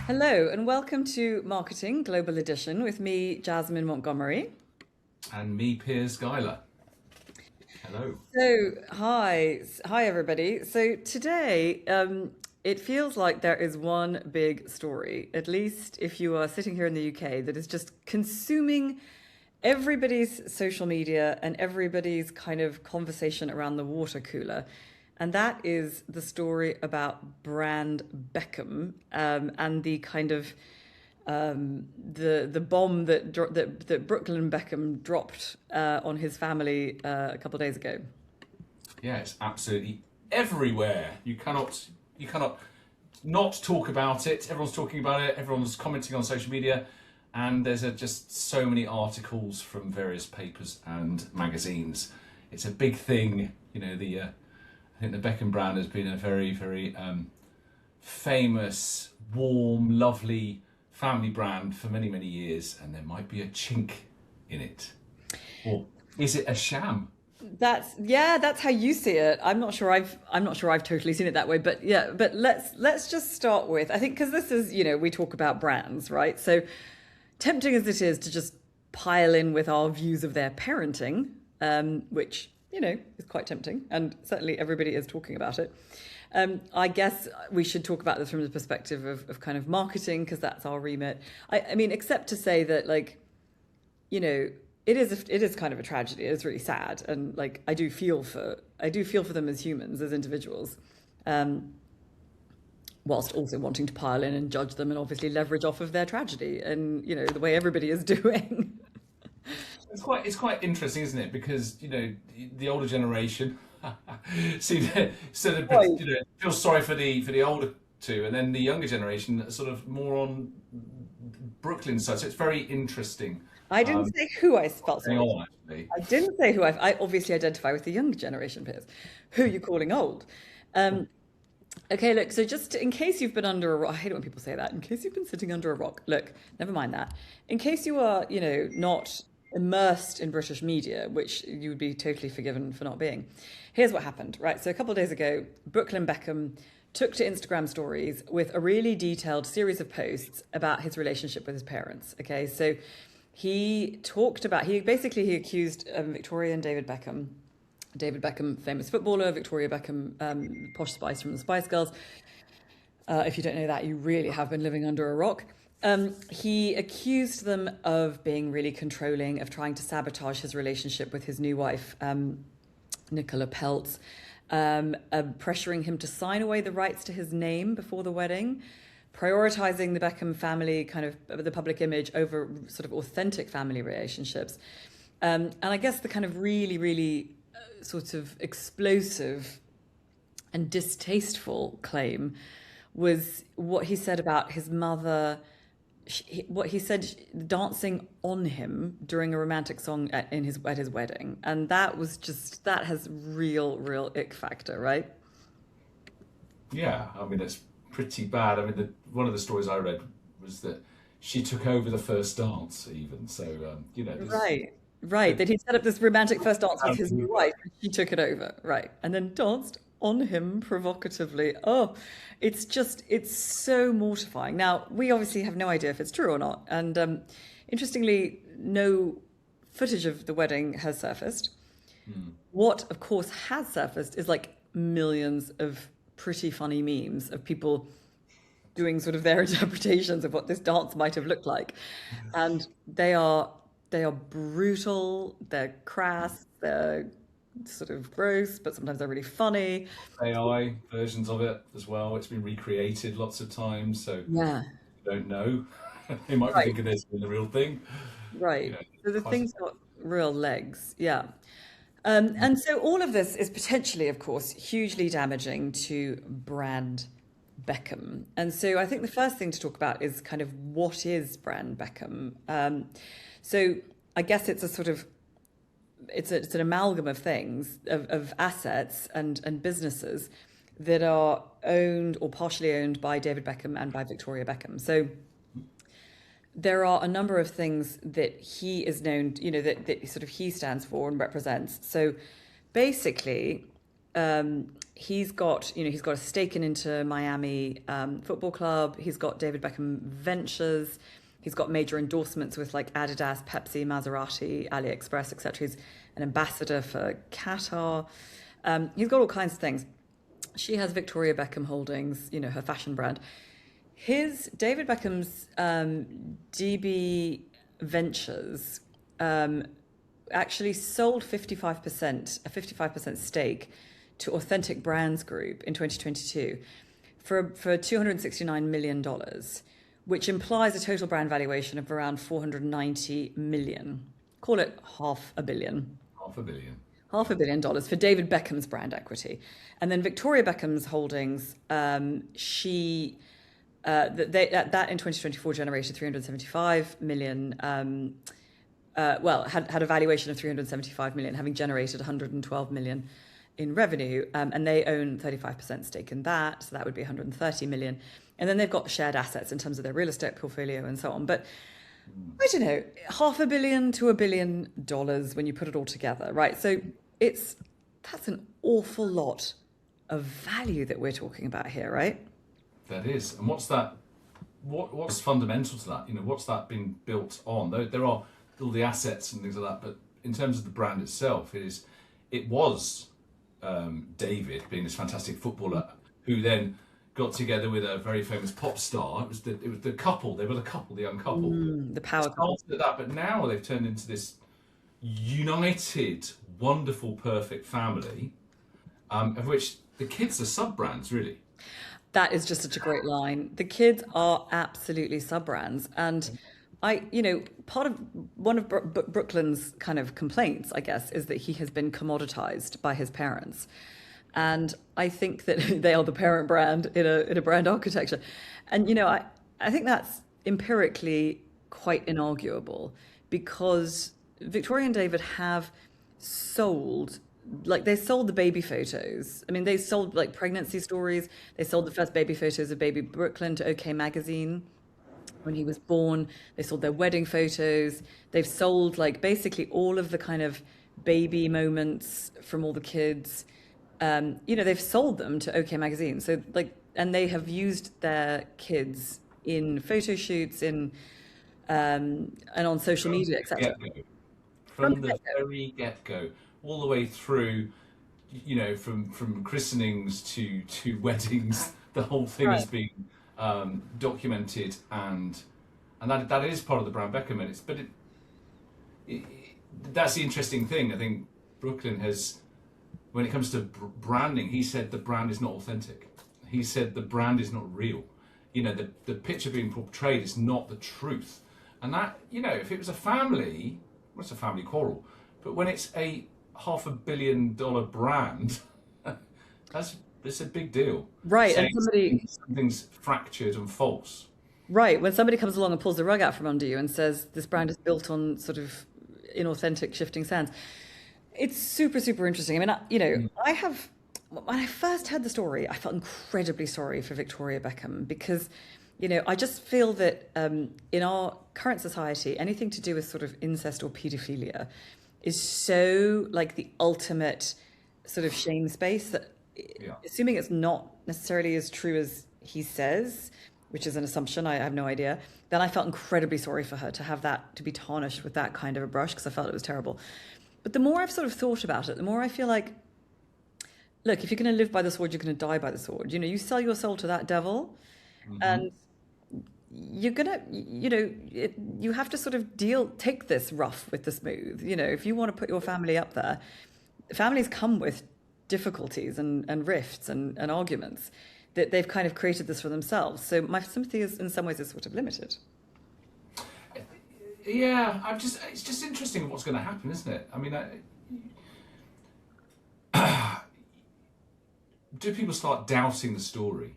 Hello and welcome to Marketing Global Edition with me, Jasmine Montgomery. And me, Piers Guyler. Hello. So, hi everybody. So today, it feels like there is one big story, at least if you are sitting here in the UK, that is just consuming everybody's social media and everybody's kind of conversation around the water cooler. And that is the story about Brand Beckham and the kind of the bomb that Brooklyn Beckham dropped on his family a couple of days ago. Yeah, it's absolutely everywhere. You cannot not talk about it. Everyone's talking about it. Everyone's commenting on social media, and there's just so many articles from various papers and magazines. It's a big thing. You know, I think the Beckham brand has been a very, very famous, warm, lovely family brand for many, many years, and there might be a chink in it. Or is it a sham? That's how you see it. I'm not sure I've totally seen it that way, but yeah, but let's just start with, I think, because this is, we talk about brands, right? So tempting as it is to just pile in with our views of their parenting, which is quite tempting, and certainly everybody is talking about it. I guess we should talk about this from the perspective of kind of marketing, because that's our remit. I mean, except to say that, it is kind of a tragedy. It's really sad, and I do feel for them as humans, as individuals, whilst also wanting to pile in and judge them and obviously leverage off of their tragedy, and the way everybody is doing. It's quite interesting, isn't it? Because the older generation seem to sort of feel sorry for the older two, and then the younger generation are sort of more on Brooklyn side. So it's very interesting. I didn't say who I felt sorry for. Actually. I didn't say who I obviously identify with the younger generation, Piers. Who are you calling old? Okay, look, so just in case you've been under a rock, I hate it when people say that, in case you've been sitting under a rock, look, never mind that. In case you are, not immersed in British media, which you would be totally forgiven for not being. Here's what happened, right? So a couple of days ago, Brooklyn Beckham took to Instagram stories with a really detailed series of posts about his relationship with his parents. Okay, so he accused Victoria and David Beckham, famous footballer, Victoria Beckham, posh spice from the Spice Girls. If you don't know that, you really have been living under a rock. He accused them of being really controlling, of trying to sabotage his relationship with his new wife, Nicola Peltz, pressuring him to sign away the rights to his name before the wedding, prioritizing the Beckham family, kind of the public image over sort of authentic family relationships. And I guess the kind of really, really sort of explosive and distasteful claim was what he said about his mother. What he said, dancing on him during a romantic song at his wedding, and that has real ick factor, right? Yeah, I mean, it's pretty bad. I mean, one of the stories I read was that she took over the first dance, even. So right. That he set up this romantic first dance with his new wife, and she took it over, right, and then danced on him provocatively. Oh, it's so mortifying. Now, we obviously have no idea if it's true or not. And interestingly, no footage of the wedding has surfaced. What, of course, has surfaced is millions of pretty funny memes of people doing sort of their interpretations of what this dance might have looked like. And they are brutal, they're crass, they're sort of gross, but sometimes they're really funny. AI versions of it as well. It's been recreated lots of times, so yeah, you don't know. They might be thinking this is the real thing. Right. So the thing's got real legs. Yeah. And so all of this is potentially, of course, hugely damaging to Brand Beckham. And so I think the first thing to talk about is kind of what is Brand Beckham. So I guess it's a sort of it's an amalgam of things, of assets and businesses that are owned or partially owned by David Beckham and by Victoria Beckham. So there are a number of things that he is known, that sort of he stands for and represents. So basically, he's got a stake in Inter Miami Football Club. He's got David Beckham Ventures. He's got major endorsements with like Adidas, Pepsi, Maserati, AliExpress, etc. He's an ambassador for Qatar. He's got all kinds of things. She has Victoria Beckham Holdings, her fashion brand. David Beckham's DB Ventures actually sold a 55% stake to Authentic Brands Group in 2022 for $269 million, which implies a total brand valuation of around 490 million. Call it $500 million. $500 million for David Beckham's brand equity. And then Victoria Beckham's holdings, that in 2024 generated 375 million, had a valuation of 375 million, having generated 112 million in revenue. And they own 35% stake in that. So that would be 130 million. And then they've got shared assets in terms of their real estate portfolio and so on. But I don't know, $500 million to $1 billion when you put it all together, right? So that's an awful lot of value that we're talking about here, right? That is. And what's that? What's fundamental to that? What's that been built on? There are all the assets and things like that, but in terms of the brand itself, it was David being this fantastic footballer who then got together with a very famous pop star. It was the couple. They were the young couple. The power couple. That, but now they've turned into this united, wonderful, perfect family, of which the kids are sub-brands, really. That is just such a great line. The kids are absolutely sub-brands. And part of one of Brooklyn's kind of complaints, I guess, is that he has been commoditized by his parents. And I think that they are the parent brand in a brand architecture. And, I think that's empirically quite inarguable, because Victoria and David have sold, they sold the baby photos. I mean, they sold pregnancy stories. They sold the first baby photos of baby Brooklyn to OK Magazine when he was born. They sold their wedding photos. They've sold basically all of the kind of baby moments from all the kids. They've sold them to OK Magazine. So and they have used their kids in photo shoots, and on social media, etc. From the very get-go, all the way through, from christenings to weddings, the whole thing has been documented, and that is part of the brand Beckham. That's the interesting thing. I think Brooklyn has, when it comes to branding, he said the brand is not authentic. He said the brand is not real. The picture being portrayed is not the truth. And that, if it was a family, well, it's a family quarrel. But when it's a $500 million brand, it's a big deal. Right, saying and something's fractured and false. Right, when somebody comes along and pulls the rug out from under you and says this brand is built on sort of inauthentic shifting sands, it's super, super interesting. I mean, when I first heard the story, I felt incredibly sorry for Victoria Beckham, because, I just feel that in our current society, anything to do with sort of incest or paedophilia is so the ultimate sort of shame space that, assuming it's not necessarily as true as he says, which is an assumption, I have no idea, then I felt incredibly sorry for her to have that, to be tarnished with that kind of a brush, because I felt it was terrible. But the more I've sort of thought about it, the more I feel like, look, if you're going to live by the sword, you're going to die by the sword. You sell your soul to that devil, and you're going to, you have to sort of take this rough with the smooth. If you want to put your family up there, families come with difficulties and rifts and arguments, that they've kind of created this for themselves. So my sympathy is, in some ways, is sort of limited. Yeah, it's just interesting what's going to happen, isn't it? I mean, do people start doubting the story?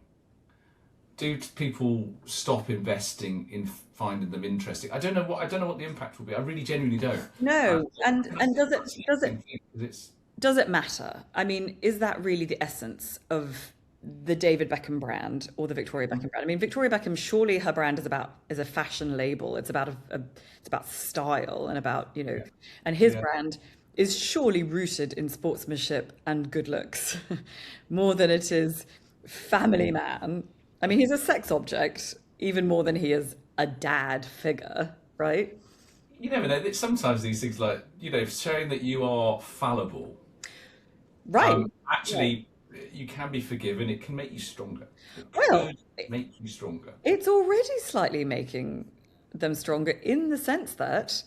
Do people stop investing in finding them interesting? I don't know what the impact will be. I really genuinely don't. No, and does it matter? I mean, is that really the essence of the David Beckham brand or the Victoria Beckham brand? I mean, Victoria Beckham, surely her brand is a fashion label. It's about it's about style and about and his brand is surely rooted in sportsmanship and good looks more than it is family man. I mean, he's a sex object even more than he is a dad figure, right? You never know. Sometimes these things, like, showing that you are fallible, Right. actually, you can be forgiven. It can make you stronger. Well, Make you stronger. it's already slightly making them stronger in the sense that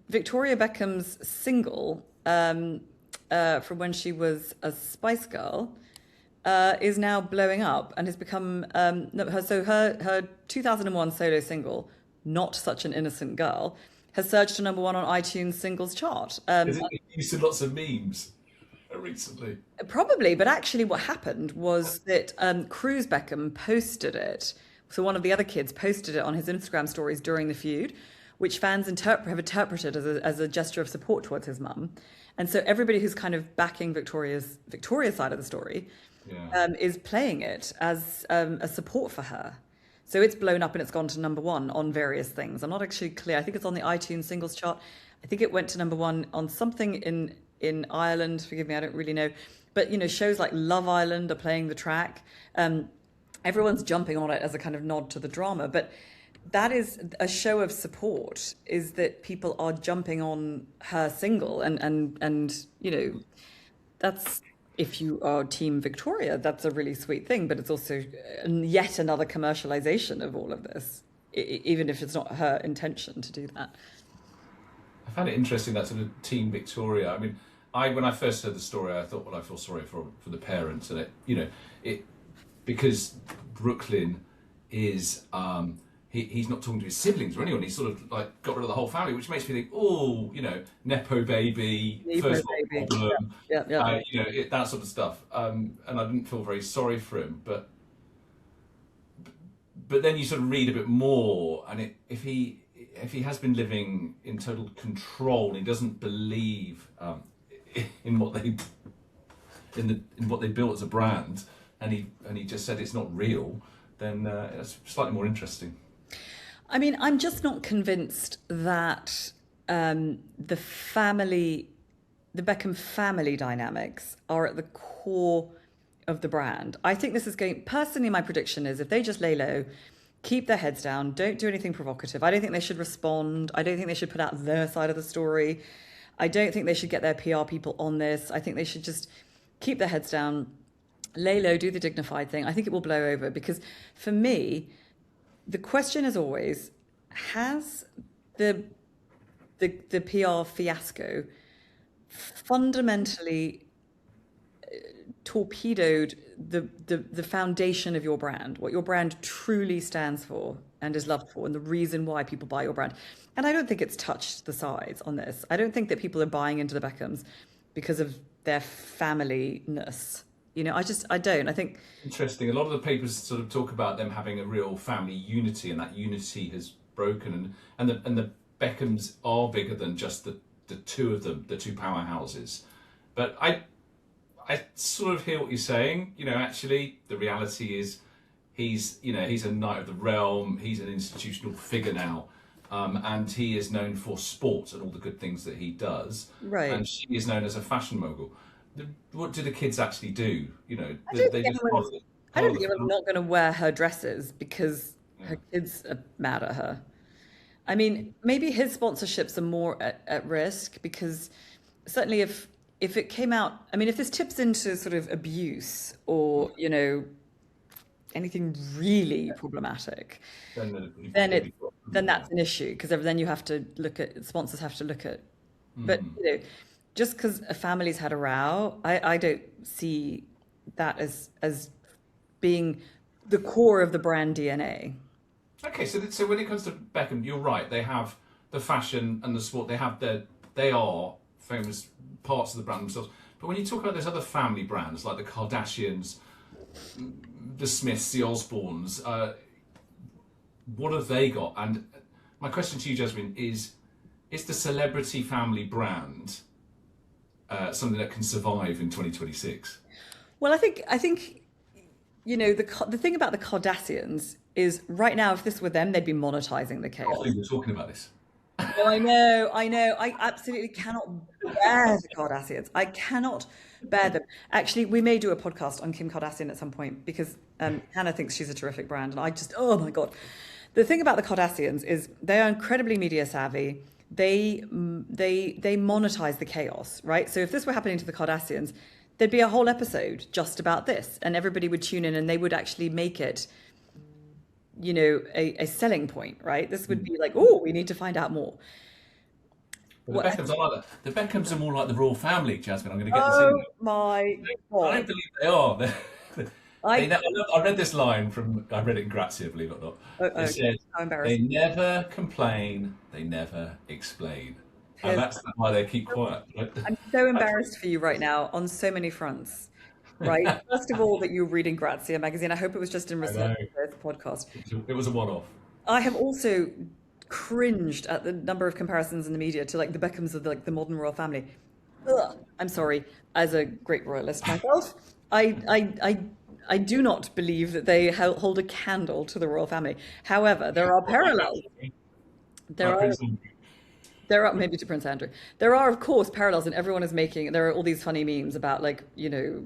Victoria Beckham's single from when she was a Spice Girl is now blowing up and has become her 2001 solo single, Not Such an Innocent Girl, has surged to #1 on iTunes singles chart. Is it used in lots of memes recently? Probably, but actually what happened was that Cruz Beckham posted it. So one of the other kids posted it on his Instagram stories during the feud, which fans have interpreted as a gesture of support towards his mum. And so everybody who's kind of backing Victoria's side of the story is playing it as a support for her. So it's blown up and it's gone to #1 on various things. I'm not actually clear. I think it's on the iTunes singles chart. I think it went to #1 on something in Ireland. Forgive me, I don't really know. But, shows like Love Island are playing the track. Everyone's jumping on it as a kind of nod to the drama. But that is a show of support, is that people are jumping on her single. And that's, if you are Team Victoria, that's a really sweet thing. But it's also yet another commercialization of all of this, even if it's not her intention to do that. I found it interesting, that sort of Team Victoria. I mean, when I first heard the story, I thought, well, I feel sorry for the parents, and it because Brooklyn is he's not talking to his siblings or anyone. He's sort of like got rid of the whole family, which makes me think, oh, nepo baby, first world problem, that sort of stuff. And I didn't feel very sorry for him, but then you sort of read a bit more, and if he has been living in total control, he doesn't believe in what they built as a brand, and he just said it's not real, then it's slightly more interesting. I mean, I'm just not convinced that the Beckham family dynamics are at the core of the brand. I think this is personally, my prediction is if they just lay low, keep their heads down, don't do anything provocative. I don't think they should respond. I don't think they should put out their side of the story. I don't think they should get their PR people on this. I think they should just keep their heads down, lay low, do the dignified thing. I think it will blow over, because for me, the question is always, has the PR fiasco fundamentally torpedoed the foundation of your brand, what your brand truly stands for and is loved for, and the reason why people buy your brand? And I don't think it's touched the sides on this. I don't think that people are buying into the Beckhams because of their family-ness. I don't. I think... Interesting. A lot of the papers sort of talk about them having a real family unity, and that unity has broken, and the Beckhams are bigger than just the two of them, the two powerhouses. But I sort of hear what you're saying. Actually, the reality is he's a knight of the realm. He's an institutional figure now, and he is known for sport and all the good things that he does. Right. And she is known as a fashion mogul. What do the kids actually do? I don't think anyone's not going to wear her dresses because her kids are mad at her. I mean, maybe his sponsorships are more at risk, because certainly if it came out, I mean, if this tips into sort of abuse or, anything really problematic, then that's an issue, because then you have to sponsors have to look at, but, just because a family's had a row, I don't see that as being the core of the brand DNA. Okay, so when it comes to Beckham, you're right. They have the fashion and the sport. They are famous parts of the brand themselves. But when you talk about those other family brands, like the Kardashians, the Smiths, the Osbournes, what have they got? And my question to you, Jasmine, is the celebrity family brand something that can survive in 2026? Well, I think the thing about the Kardashians is, right now, if this were them, they'd be monetizing the chaos. I think we're talking about this. No, I know. I absolutely cannot bear the Kardashians. I cannot bear them. Actually, we may do a podcast on Kim Kardashian at some point because Hannah thinks she's a terrific brand, and I just, oh my God. The thing about the Kardashians is they are incredibly media savvy. They monetize the chaos, right? So if this were happening to the Kardashians, there'd be a whole episode just about this, and everybody would tune in, and they would actually make it, you know, a selling point, right? This would be like, oh, we need to find out more. But the Beckhams are like that. The Beckhams are more like the royal family, Jasmine. I'm going to get this in. Oh my God. I don't believe they are. I read this line from, I read it in Grazia, believe it or not. It said, how they embarrassing. never complain, they never explain. And that's why they keep quiet. Right? I'm so embarrassed for you right now on so many fronts, right? First of all, that you're reading Grazia magazine. I hope it was just in research for this podcast. It was a one-off. I have also cringed at the number of comparisons in the media to like the Beckhams of like the modern royal family. Ugh, I'm sorry, as a great royalist myself, I do not believe that they hold a candle to the royal family. However, there are parallels. There are maybe to Prince Andrew. There are, of course, parallels, and everyone is making. There are all these funny memes about, like, you know,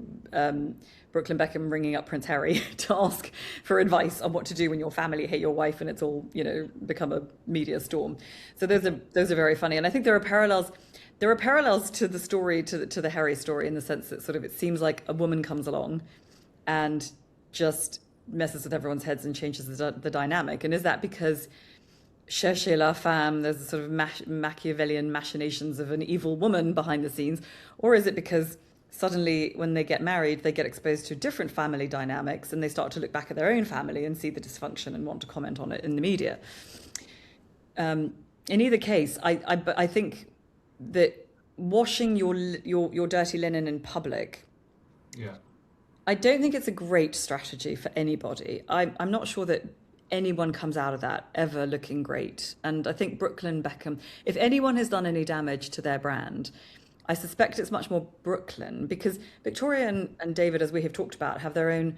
Brooklyn Beckham ringing up Prince Harry to ask for advice on what to do when your family hate your wife, and it's all, you know, become a media storm. So those are very funny, and I think there are parallels. There are parallels to the story, to the Harry story, in the sense that sort of it seems like a woman comes along and just messes with everyone's heads and changes the dynamic. And is that because cherchez la femme, there's a sort of Machiavellian machinations of an evil woman behind the scenes? Or is it because suddenly when they get married, they get exposed to different family dynamics and they start to look back at their own family and see the dysfunction and want to comment on it in the media? In either case, I think that washing your dirty linen in public, Yeah. I don't think it's a great strategy for anybody. I'm not sure that anyone comes out of that ever looking great. And I think Brooklyn Beckham, if anyone has done any damage to their brand, I suspect it's much more Brooklyn, because Victoria and David, as we have talked about, have their own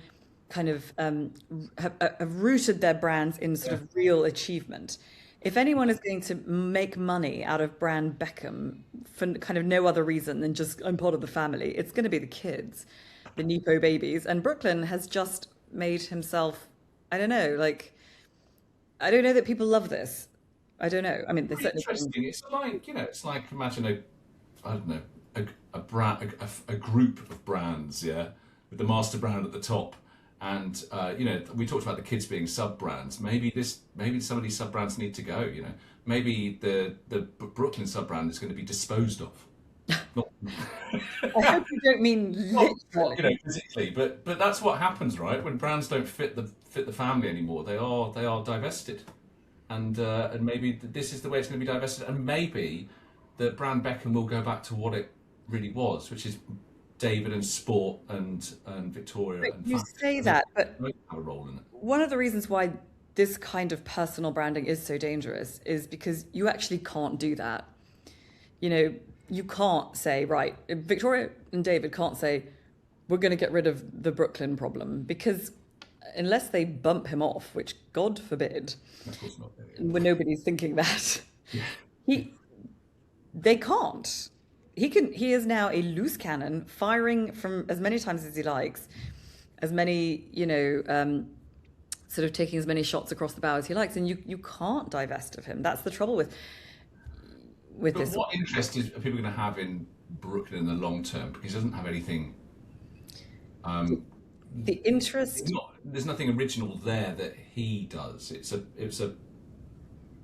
kind of have rooted their brands in sort of real achievement. If anyone is going to make money out of brand Beckham for kind of no other reason than just I'm part of the family, it's going to be the kids, the Nepo babies. And Brooklyn has just made himself, I don't know, like, I don't know that people love this. I don't know. I mean, they certainly. Interesting. It's like, you know, it's like, imagine I don't know, a brand, a group of brands, yeah, with the master brand at the top. And, you know, we talked about the kids being sub-brands. Maybe some of these sub-brands need to go, you know. Maybe the Brooklyn sub-brand is going to be disposed of. Not... I hope you don't mean literally. Not, you know, physically, but that's what happens, right? When brands don't fit the family anymore, they are divested. And maybe this is the way it's going to be divested. And maybe the brand Beckham will go back to what it really was, which is David and sport and Victoria. But and you say that, but have a role in it. one of the reasons why this kind of personal branding is so dangerous is because you actually can't do that. You know, you can't say, right, Victoria and David can't say, we're going to get rid of the Brooklyn problem, because unless they bump him off, which God forbid, Of course not. when nobody's thinking that, Yeah. they can't. He is now a loose cannon, firing from as many times as he likes, as many, you know, sort of taking as many shots across the bow as he likes, and you can't divest of him. That's the trouble with But this. what interest are people going to have in Brooklyn in the long term? Because he doesn't have anything. The interest. There's nothing original there that he does. It's a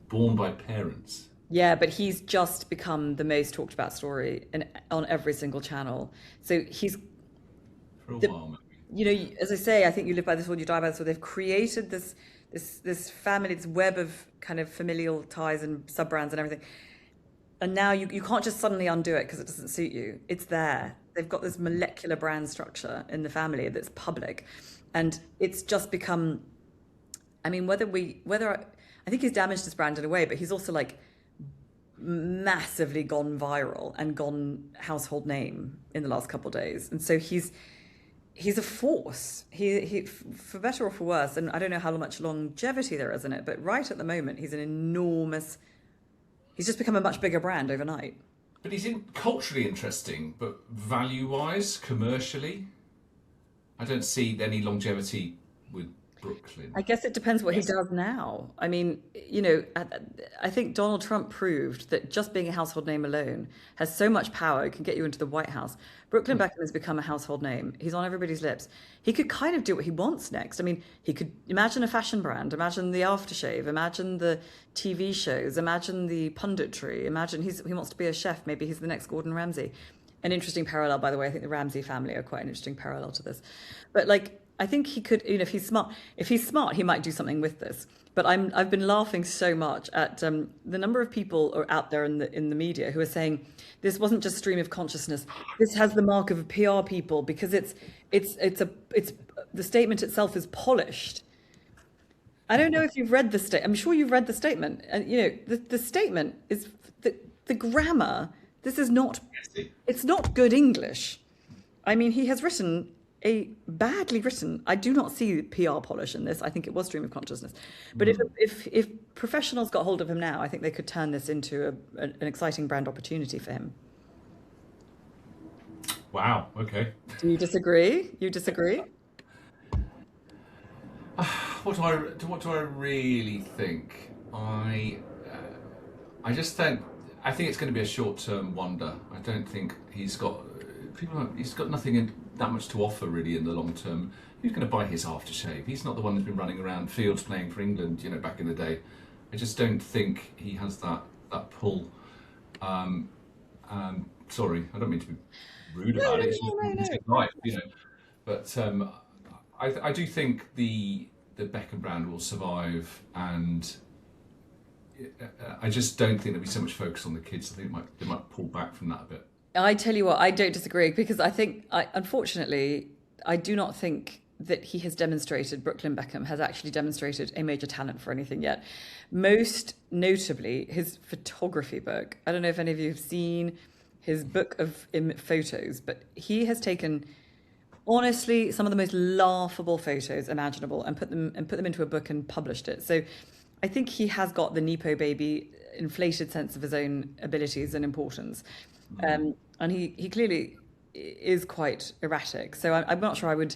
born by parents. Yeah, but he's just become the most talked about story on every single channel. So he's, For a while, maybe. you know, as I say, I think you live by this world, you die by this world. They've created this family, this web of kind of familial ties and sub-brands and everything. And now you can't just suddenly undo it because it doesn't suit you. It's there. They've got this molecular brand structure in the family that's public. And it's just become, I mean, I think he's damaged his brand in a way, but he's also like massively gone viral and gone household name in the last couple of days. And so he's a force. He for better or for worse, and I don't know how much longevity there is in it, but right at the moment he's an enormous He's just become a much bigger brand overnight. But he's culturally interesting, but value-wise, commercially, I don't see any longevity with Brooklyn. I guess it depends what he does now. I mean, I think Donald Trump proved that just being a household name alone has so much power, it can get you into the White House. Brooklyn Beckham has become a household name. He's on everybody's lips. He could kind of do what he wants next. I mean, he could imagine a fashion brand, imagine the aftershave, imagine the TV shows, imagine the punditry, imagine he wants to be a chef. Maybe he's the next Gordon Ramsay. An interesting parallel, by the way. I think the Ramsay family are quite an interesting parallel to this. But I think he could, if he's smart, he might do something with this. But I've been laughing so much at the number of people are out there in the media who are saying this wasn't just stream of consciousness. This has the mark of PR people because it's the statement itself is polished. I don't know if you've read the statement. I'm sure you've read the statement, and the statement is the grammar. This is not. It's not good English. I mean, he has written a badly written. I do not see PR polish in this. I think it was stream of consciousness. But if professionals got hold of him now, I think they could turn this into an exciting brand opportunity for him. Wow. Okay. Do you disagree? You disagree? What do I really think? I just think. I think it's going to be a short-term wonder. I don't think he's got nothing that much to offer really in the long term. Who's going to buy his aftershave? He's not the one who's been running around fields playing for England, back in the day. I just don't think he has that pull. Sorry, I don't mean to be rude about it. It's his life, But I do think the Beckham brand will survive, and I just don't think there'll be so much focus on the kids. I think they might pull back from that a bit. I tell you what, I don't disagree, because I think, unfortunately, I do not think that he has demonstrated, Brooklyn Beckham has actually demonstrated a major talent for anything yet. Most notably, his photography book. I don't know if any of you have seen his book of photos, but he has taken, honestly, some of the most laughable photos imaginable and put them into a book and published it. So I think he has got the Nepo baby inflated sense of his own abilities and importance. And he clearly is quite erratic. So I'm not sure I would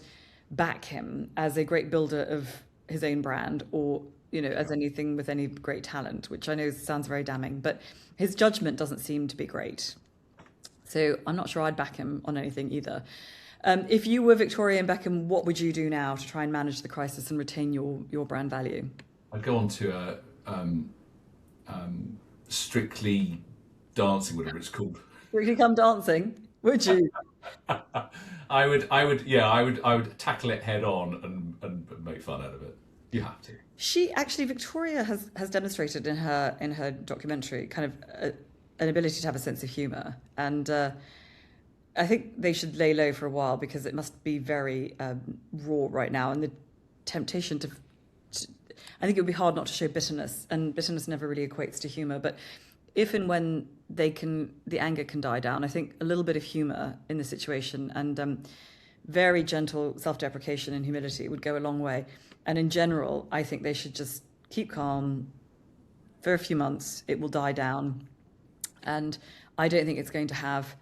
back him as a great builder of his own brand, or, as anything with any great talent, which I know sounds very damning, but his judgment doesn't seem to be great. So I'm not sure I'd back him on anything either. If you were Victoria and Beckham, what would you do now to try and manage the crisis and retain your brand value? I'd go on to Strictly Dancing, whatever it's called. Strictly Come Dancing, would you? I would tackle it head on and make fun out of it. You have to. Victoria has demonstrated in her documentary kind of an ability to have a sense of humour, and I think they should lay low for a while, because it must be very raw right now, and the temptation to I think it would be hard not to show bitterness, and bitterness never really equates to humour. But if and when the anger can die down, I think a little bit of humour in the situation and very gentle self-deprecation and humility would go a long way. And in general, I think they should just keep calm for a few months. It will die down. And I don't think it's going to have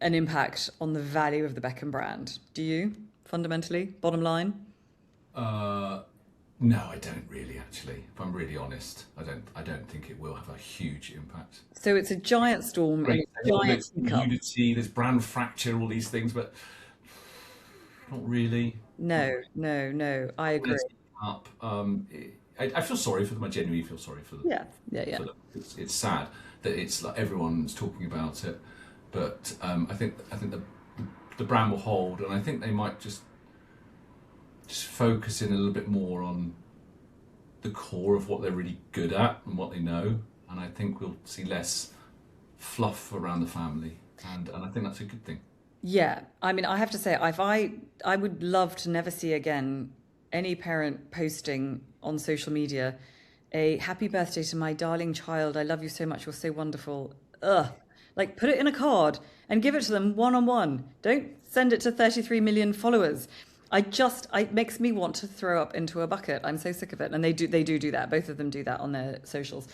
an impact on the value of the Beckham brand. Do you, fundamentally, bottom line? No, I don't really, actually. If I'm really honest, I don't think it will have a huge impact. So it's a giant storm, and a giant unity, there's brand fracture, all these things, but not really. No, I agree. I feel sorry for them. I genuinely feel sorry for them. Yeah. For them. It's sad that it's like everyone's talking about it, but I think the brand will hold, and I think they might just focus in a little bit more on the core of what they're really good at and what they know, and I think we'll see less fluff around the family, and I think that's a good thing. Yeah, I mean, I have to say, I would love to never see again any parent posting on social media a happy birthday to my darling child, I love you so much, you're so wonderful. Like, put it in a card and give it to them one-on-one. Don't send it to 33 million followers. It makes me want to throw up into a bucket. I'm so sick of it. And they do that. Both of them do that on their socials.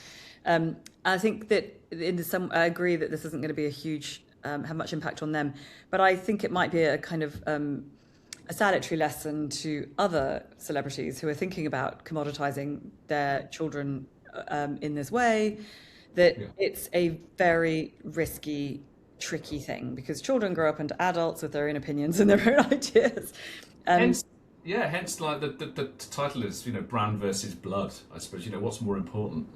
I think that I agree that this isn't going to be a huge, have much impact on them, but I think it might be a kind of a salutary lesson to other celebrities who are thinking about commoditizing their children in this way, that it's a very risky, tricky thing, because children grow up into adults with their own opinions and their own ideas. Hence like the title is, brand versus blood, I suppose. What's more important?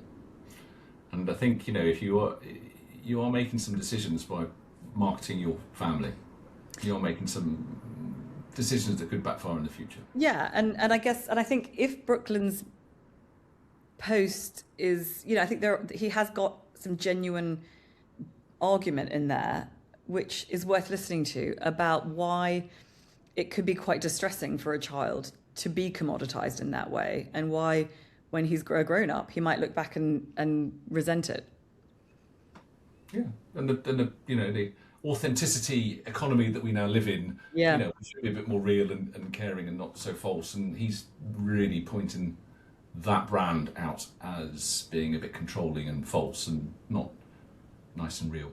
And I think, if you are making some decisions by marketing your family, you're making some decisions that could backfire in the future. Yeah, and I think if Brooklyn's post is, I think he has got some genuine argument in there, which is worth listening to, about why it could be quite distressing for a child to be commoditized in that way, and why when he's a grown up he might look back and resent it. Yeah, and the authenticity economy that we now live in, we should be a bit more real and caring and not so false. And he's really pointing that brand out as being a bit controlling and false and not nice and real.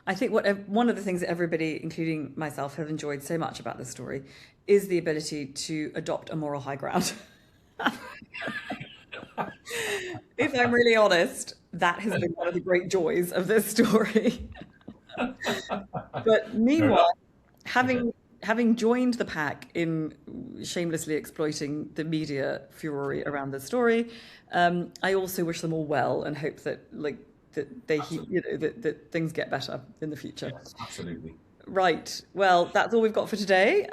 I think one of the things that everybody, including myself, have enjoyed so much about this story is the ability to adopt a moral high ground. If I'm really honest, that has been one of the great joys of this story. But meanwhile, having joined the pack in shamelessly exploiting the media fury around this story, I also wish them all well and hope that that things get better in the future. Yes, absolutely. Right. Well, that's all we've got for today.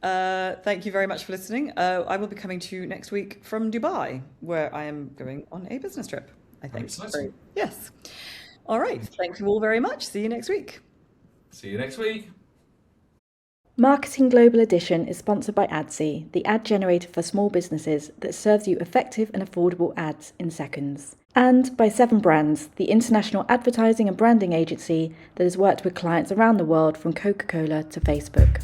Thank you very much for listening. I will be coming to you next week from Dubai, where I am going on a business trip, I think. Exciting. Yes. All right. Thank you all very much. See you next week. See you next week. Marketing Global Edition is sponsored by Adsy, the ad generator for small businesses that serves you effective and affordable ads in seconds. And by 7 Brands, the international advertising and branding agency that has worked with clients around the world from Coca-Cola to Facebook.